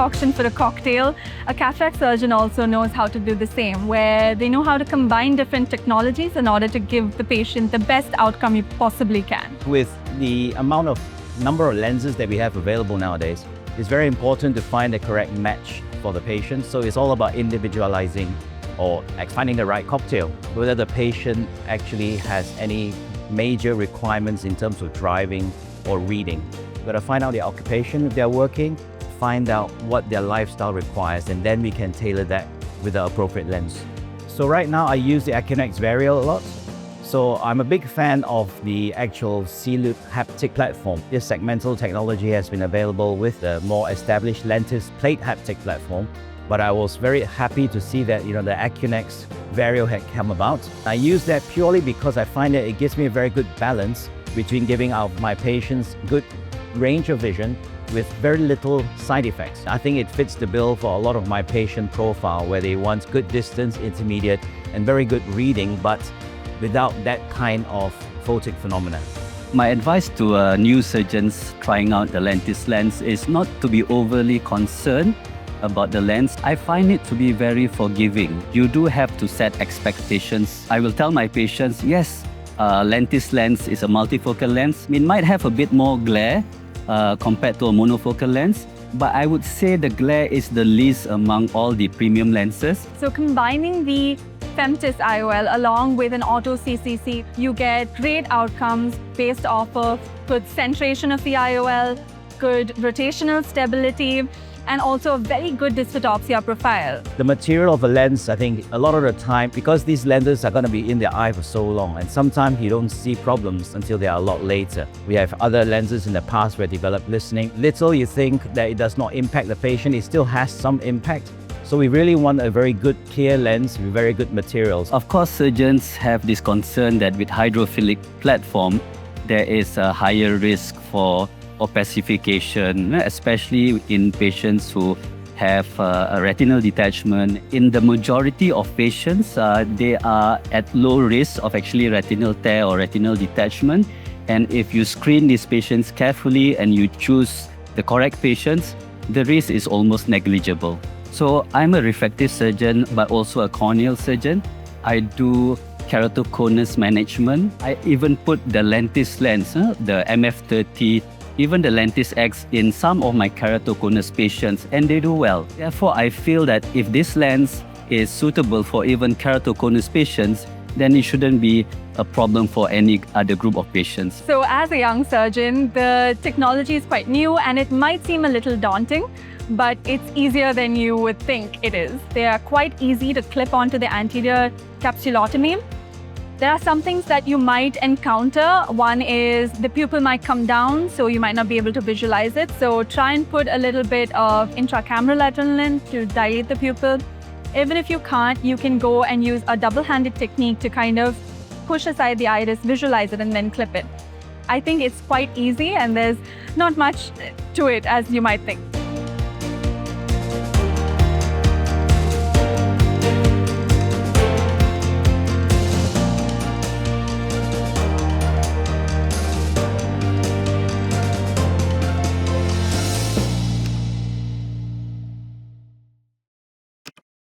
concoction for a cocktail, a cataract surgeon also knows how to do the same, where they know how to combine different technologies in order to give the patient the best outcome you possibly can. With the number of lenses that we have available nowadays, it's very important to find the correct match for the patient. So it's all about individualizing or finding the right cocktail, whether the patient actually has any major requirements in terms of driving or reading. We've got to find out their occupation if they're working, find out what their lifestyle requires, and then we can tailor that with the appropriate lens. So right now I use the Accunex Varial a lot. So I'm a big fan of the actual C-Loop haptic platform. This segmental technology has been available with the more established Lentis plate haptic platform. But I was very happy to see that the Accunex Varial had come about. I use that purely because I find that it gives me a very good balance between giving out my patients good range of vision with very little side effects. I think it fits the bill for a lot of my patient profile, where they want good distance, intermediate, and very good reading, but without that kind of photic phenomenon. My advice to new surgeons trying out the Lentis lens is not to be overly concerned about the lens. I find it to be very forgiving. You do have to set expectations. I will tell my patients, yes, Lentis lens is a multifocal lens. It might have a bit more glare compared to a monofocal lens, but I would say the glare is the least among all the premium lenses. So combining the Femtis IOL along with an auto CCC, you get great outcomes based off of good centration of the IOL, good rotational stability, and also a very good dysphotopsia profile. The material of a lens, I think a lot of the time, because these lenses are going to be in the eye for so long, and sometimes you don't see problems until they are a lot later. We have other lenses in the past where developed listening. Little you think that it does not impact the patient, it still has some impact. So we really want a very good clear lens with very good materials. Of course, surgeons have this concern that with hydrophilic platform, there is a higher risk for opacification, especially in patients who have a retinal detachment. In the majority of patients, they are at low risk of actually retinal tear or retinal detachment. And if you screen these patients carefully and you choose the correct patients, the risk is almost negligible. So I'm a refractive surgeon, but also a corneal surgeon. I do keratoconus management. I even put the Lentis lens, the MF30, even the Lentis X in some of my keratoconus patients, and they do well. Therefore, I feel that if this lens is suitable for even keratoconus patients, then it shouldn't be a problem for any other group of patients. So as a young surgeon, the technology is quite new and it might seem a little daunting, but it's easier than you would think it is. They are quite easy to clip onto the anterior capsulotomy. There are some things that you might encounter. One is the pupil might come down, so you might not be able to visualize it. So try and put a little bit of intracameral adrenaline to dilate the pupil. Even if you can't, you can go and use a double-handed technique to kind of push aside the iris, visualize it, and then clip it. I think it's quite easy and there's not much to it as you might think.